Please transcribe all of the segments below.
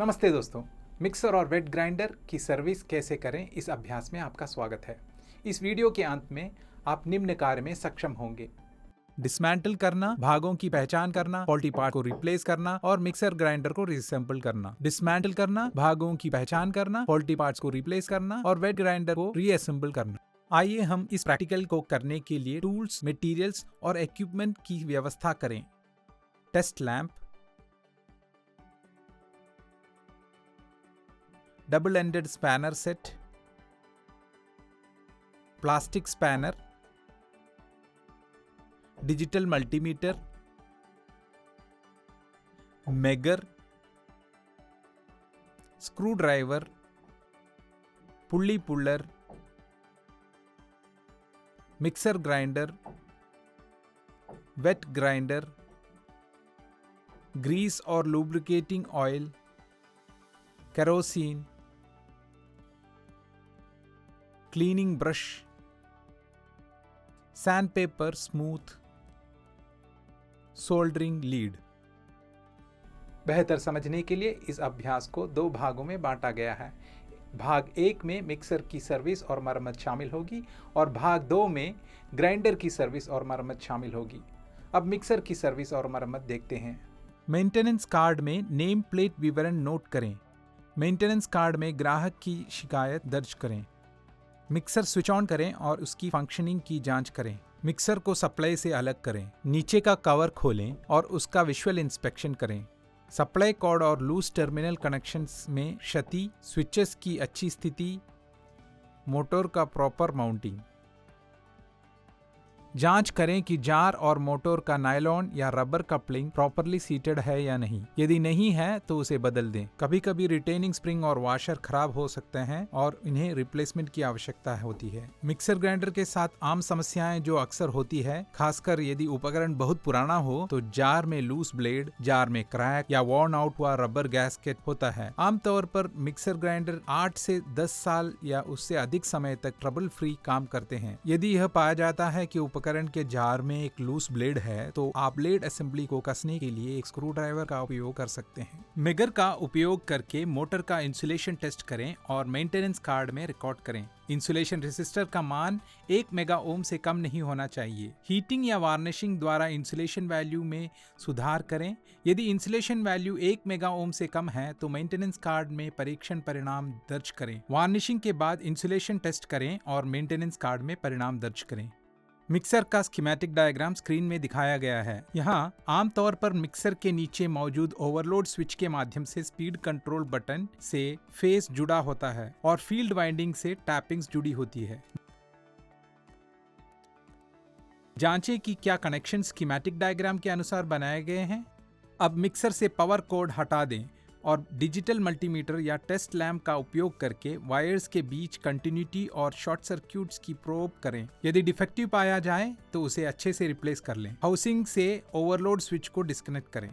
नमस्ते दोस्तों। मिक्सर और वेट ग्राइंडर की सर्विस कैसे करें, इस अभ्यास में आपका स्वागत है। इस वीडियो के अंत में आप निम्न कार्य में सक्षम होंगे: डिसमेंटल करना, भागों की पहचान करना, फॉल्टी पार्ट को रिप्लेस करना और मिक्सर ग्राइंडर को रिसेंबल करना। डिसमेंटल करना, भागों की पहचान करना, फॉल्टी पार्ट्स को रिप्लेस करना और वेट ग्राइंडर को रीअसेंबल करना। आइए हम इस प्रैक्टिकल को करने के लिए टूल्स, मटेरियल्स और इक्विपमेंट की व्यवस्था करें। Test lamp, double ended spanner set, plastic spanner, digital multimeter, megger, screw driver, pulley puller, mixer grinder, wet grinder, grease और lubricating oil, kerosene, cleaning brush, sandpaper smooth, soldering lead. बेहतर समझने के लिए इस अभ्यास को दो भागों में बांटा गया है। भाग 1 में मिक्सर की सर्विस और मरम्मत शामिल होगी और भाग 2 में ग्राइंडर की सर्विस और मरम्मत शामिल होगी। अब मिक्सर की सर्विस और मरम्मत देखते हैं। मेंटेनेंस कार्ड में नेम प्लेट विवरण नोट करें। मेंटेनेंस कार्ड में ग्राहक की शिकायत दर्ज करें। मिक्सर स्विच ऑन करें और उसकी फंक्शनिंग की जांच करें। मिक्सर को सप्लाई से अलग करें। नीचे का कवर खोलें और उसका विजुअल इंस्पेक्शन करें। सप्लाई कॉर्ड और लूज टर्मिनल कनेक्शंस में क्षति, स्विचेस की अच्छी स्थिति, मोटर का प्रॉपर माउंटिंग। जांच करें कि जार और मोटर का नायलॉन या रबर कपलिंग प्रॉपरली सीटेड है या नहीं। यदि नहीं है तो उसे बदल दें। कभी कभी रिटेनिंग स्प्रिंग और वॉशर खराब हो सकते हैं और इन्हें रिप्लेसमेंट की आवश्यकता होती है। मिक्सर ग्राइंडर के साथ आम समस्याएं जो अक्सर होती है, खासकर यदि उपकरण बहुत पुराना हो, तो जार में लूज ब्लेड, जार में क्रैक या वॉर्न आउट हुआ रबर गैस्केट होता है। आमतौर पर मिक्सर ग्राइंडर 8 से 10 साल या उससे अधिक समय तक ट्रबल फ्री काम करते हैं। यदि यह पाया जाता है कि उपकरण के जार में एक लूज ब्लेड है, तो आप ब्लेड असेंबली को कसने के लिए एक स्क्रू ड्राइवर का उपयोग कर सकते हैं। मेगर का उपयोग करके मोटर का इंसुलेशन टेस्ट करें और मेंटेनेंस कार्ड में रिकॉर्ड करें। इंसुलेशन रेसिस्टर का मान 1 मेगा ओम से कम नहीं होना चाहिए। हीटिंग या वार्निशिंग द्वारा इंसुलेशन वैल्यू में सुधार करें। यदि इंसुलेशन वैल्यू 1 मेगा ओम से कम है तो मेंटेनेंस कार्ड में परीक्षण परिणाम दर्ज करें। वार्निशिंग के बाद इंसुलेशन टेस्ट करें और मेंटेनेंस कार्ड में परिणाम दर्ज करें। मिक्सर का स्कीमेटिक डायग्राम स्क्रीन में दिखाया गया है। यहाँ आमतौर पर मिक्सर के नीचे मौजूद ओवरलोड स्विच के माध्यम से स्पीड कंट्रोल बटन से फेस जुड़ा होता है और फील्ड वाइंडिंग से टैपिंग्स जुड़ी होती है। जांचें कि क्या कनेक्शन स्कीमेटिक डायग्राम के अनुसार बनाए गए हैं। अब मिक्सर से पावर कोड हटा दें और डिजिटल मल्टीमीटर या टेस्ट लैंप का उपयोग करके वायर्स के बीच कंटिन्यूटी और शॉर्ट सर्क्यूट्स की प्रोब करें। यदि डिफेक्टिव पाया जाए तो उसे अच्छे से रिप्लेस कर लें। हाउसिंग से ओवरलोड स्विच को डिस्कनेक्ट करें।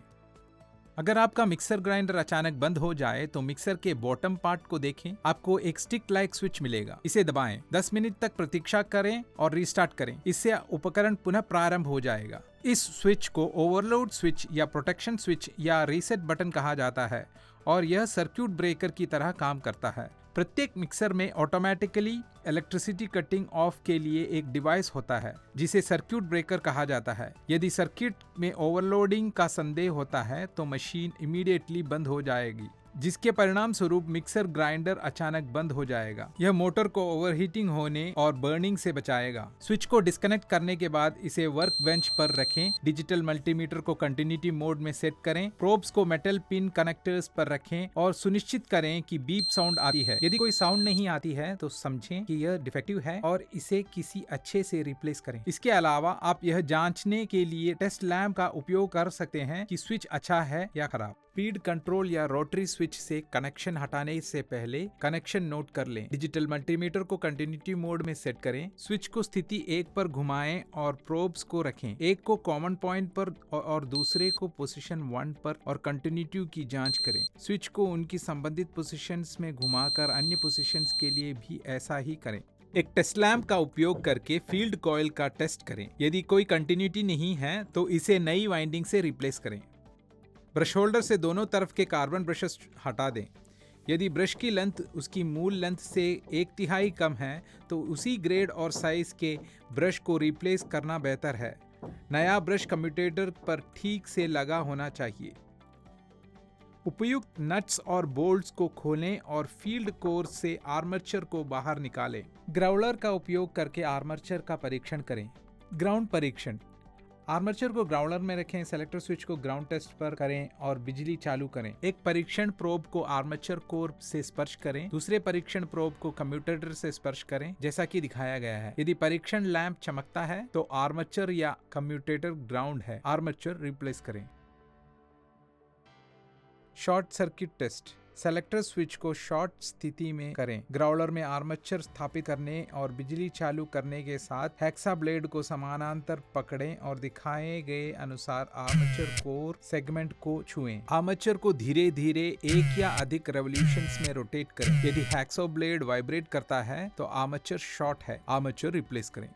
अगर आपका मिक्सर ग्राइंडर अचानक बंद हो जाए तो मिक्सर के बॉटम पार्ट को देखें। आपको एक स्टिक लाइक स्विच मिलेगा। इसे दबाएं। 10 मिनट तक प्रतीक्षा करें और रीस्टार्ट करें। इससे उपकरण पुनः प्रारंभ हो जाएगा। इस स्विच को ओवरलोड स्विच या प्रोटेक्शन स्विच या रीसेट बटन कहा जाता है और यह सर्किट ब्रेकर की तरह काम करता है। प्रत्येक मिक्सर में ऑटोमेटिकली इलेक्ट्रिसिटी कटिंग ऑफ के लिए एक डिवाइस होता है जिसे सर्किट ब्रेकर कहा जाता है। यदि सर्किट में ओवरलोडिंग का संदेह होता है तो मशीन इमीडिएटली बंद हो जाएगी, जिसके परिणाम स्वरूप मिक्सर ग्राइंडर अचानक बंद हो जाएगा। यह मोटर को ओवरहीटिंग होने और बर्निंग से बचाएगा। स्विच को डिस्कनेक्ट करने के बाद इसे वर्क बेंच पर रखें। डिजिटल मल्टीमीटर को कंटिन्यूटी मोड में सेट करें। प्रोब्स को मेटल पिन कनेक्टर्स पर रखें और सुनिश्चित करें कि बीप साउंड आती है। यदि कोई साउंड नहीं आती है तो समझें कि यह डिफेक्टिव है और इसे किसी अच्छे से रिप्लेस करें। इसके अलावा आप यह जांचने के लिए टेस्ट लैंप का उपयोग कर सकते हैं कि स्विच अच्छा है या खराब। स्पीड कंट्रोल या रोटरी स्विच से कनेक्शन हटाने से पहले कनेक्शन नोट कर लें। डिजिटल मल्टीमीटर को कंटिन्यूटी मोड में सेट करें। स्विच को स्थिति 1 पर घुमाएं और प्रोब्स को रखें। एक को कॉमन पॉइंट पर और दूसरे को पोजीशन 1 पर और कंटिन्यूटी की जांच करें। स्विच को उनकी संबंधित पोजीशंस में घुमाकर अन्य पोजीशंस के लिए भी ऐसा ही करें। एक टेस्ट लैंप का उपयोग करके फील्ड कॉइल का टेस्ट करें। यदि कोई कंटिन्यूटी नहीं है तो इसे नई वाइंडिंग से रिप्लेस करें। ब्रश होल्डर से दोनों तरफ के कार्बन ब्रशेस हटा दें। यदि ब्रश की लेंथ उसकी मूल लेंथ से 1/3 कम है तो उसी ग्रेड और साइज के ब्रश को रिप्लेस करना बेहतर है। नया ब्रश कम्यूटेटर पर ठीक से लगा होना चाहिए। उपयुक्त नट्स और बोल्ट्स को खोलें और फील्ड कोर से आर्मेचर को बाहर निकालें। ग्राउलर का उपयोग करके आर्मेचर का परीक्षण करें। ग्राउंड परीक्षण। आर्मेचर को ग्राउंडर में रखें, सेलेक्टर स्विच को ग्राउंड टेस्ट पर करें और बिजली चालू करें। एक परीक्षण प्रोब को आर्मेचर कोर से स्पर्श करें, दूसरे परीक्षण प्रोब को कम्यूटेटर से स्पर्श करें जैसा कि दिखाया गया है। यदि परीक्षण लैंप चमकता है तो आर्मेचर या कम्यूटेटर ग्राउंड है, आर्मेचर रिप्लेस करें। Short circuit test. Selector switch को शॉर्ट स्थिति में करें, ग्राउलर में आर्मेचर स्थापित करने और बिजली चालू करने के साथ हेक्सा ब्लेड को समानांतर पकड़ें और दिखाए गए अनुसार आर्मेचर कोर सेगमेंट को छुएं। आर्मेचर को धीरे धीरे एक या अधिक रेवोल्यूशंस में रोटेट करें। यदि हेक्सा ब्लेड वाइब्रेट करता है तो आर्मेचर शॉर्ट है, आर्मेचर रिप्लेस करें।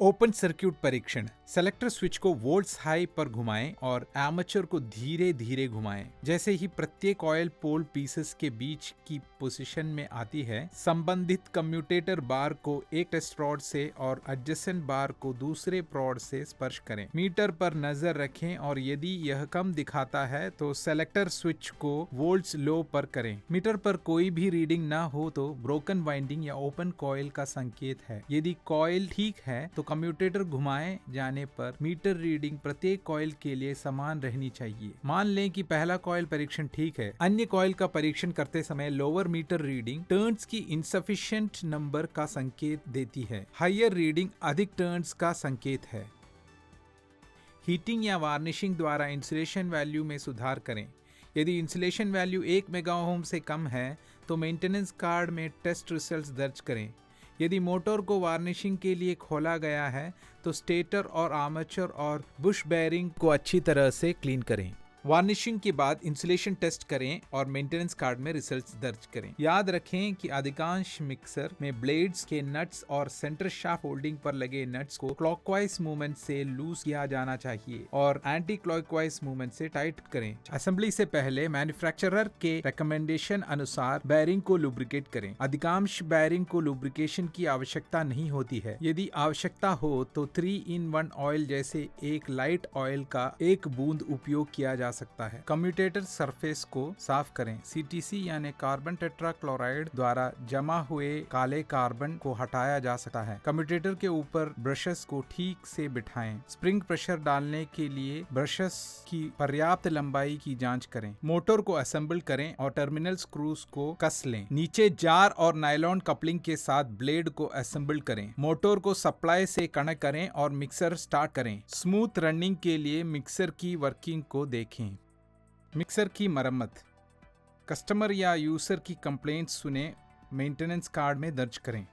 ओपन सर्किट परीक्षण। सेलेक्टर स्विच को वोल्ट्स हाई पर घुमाएं और आर्मेचर को धीरे धीरे घुमाएं। जैसे ही प्रत्येक ऑयल पोल पीसेस के बीच की पोजीशन में आती है, संबंधित कम्यूटेटर बार को एक टेस्ट रॉड से और एडजेसेंट बार को दूसरे रॉड से स्पर्श करें। मीटर पर नजर रखें और यदि यह कम दिखाता है तो सेलेक्टर स्विच को वोल्ट्स लो पर करें। मीटर पर कोई भी रीडिंग ना हो तो ब्रोकन वाइंडिंग या ओपन कॉइल का संकेत है। यदि कॉइल ठीक है तो कम्यूटेटर घुमाए जाने पर मीटर रीडिंग प्रत्येक कॉइल के लिए समान रहनी चाहिए। मान लें कि पहला कॉइल परीक्षण ठीक है, अन्य कॉइल का परीक्षण करते समय लोअर मीटर रीडिंग टर्न्स की इनसफिशिएंट नंबर का संकेत देती है, हायर रीडिंग अधिक टर्न्स का संकेत है। हीटिंग या वार्निशिंग द्वारा इंसुलेशन वैल्यू में सुधार करें। यदि इंसुलेशन वैल्यू 1 मेगा ओम से कम है तो मेंटेनेंस कार्ड में टेस्ट रिजल्ट्स दर्ज करें। यदि मोटर को वार्निशिंग के लिए खोला गया है तो स्टेटर और आर्मेचर और बुश बेयरिंग को अच्छी तरह से क्लीन करें। वार्निशिंग के बाद इंसुलेशन टेस्ट करें और मेंटेनेंस कार्ड में रिजल्ट्स दर्ज करें। याद रखें कि अधिकांश मिक्सर में ब्लेड्स के नट्स और सेंटर शाफ्ट होल्डिंग पर लगे नट्स को क्लॉकवाइज मूवमेंट से लूज किया जाना चाहिए और एंटी क्लॉकवाइज मूवमेंट से टाइट करें। असेंबली से पहले मैन्युफैक्चरर के रिकमेंडेशन अनुसार बेयरिंग को लुब्रिकेट करें। अधिकांश बेयरिंग को लुब्रिकेशन की आवश्यकता नहीं होती है। यदि आवश्यकता हो तो 3-in-1 ऑयल जैसे एक लाइट ऑयल का एक बूंद उपयोग किया जा सकता है। कम्यूटेटर सरफेस को साफ करें। सीटीसी यानी कार्बन टेट्राक्लोराइड द्वारा जमा हुए काले कार्बन को हटाया जा सकता है। कम्यूटेटर के ऊपर ब्रशेस को ठीक से बिठाएं। स्प्रिंग प्रेशर डालने के लिए ब्रशेस की पर्याप्त लंबाई की जांच करें। मोटर को असेंबल करें और टर्मिनल स्क्रूज को कस लें। नीचे जार और नायलॉन कपलिंग के साथ ब्लेड को असेंबल करें। मोटर को सप्लाई से कनेक्ट करें और मिक्सर स्टार्ट करें। स्मूथ रनिंग के लिए मिक्सर की वर्किंग को देखें। मिक्सर की मरम्मत। कस्टमर या यूजर की कंप्लेंट सुने, मेंटेनेंस कार्ड में दर्ज करें।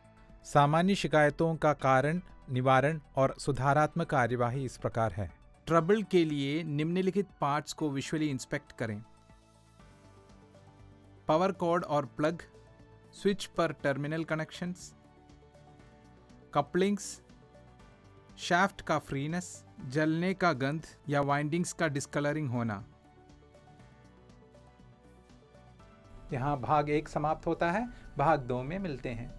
सामान्य शिकायतों का कारण, निवारण और सुधारात्मक कार्यवाही इस प्रकार है। ट्रबल के लिए निम्नलिखित पार्ट्स को विजुअली इंस्पेक्ट करें। पावर कॉर्ड और प्लग, स्विच पर टर्मिनल कनेक्शंस, कपलिंग्स, शाफ्ट का फ्रीनेस, जलने का गंध या वाइंडिंग्स का डिस्कलरिंग होना। यहाँ भाग 1 समाप्त होता है। भाग 2 में मिलते हैं।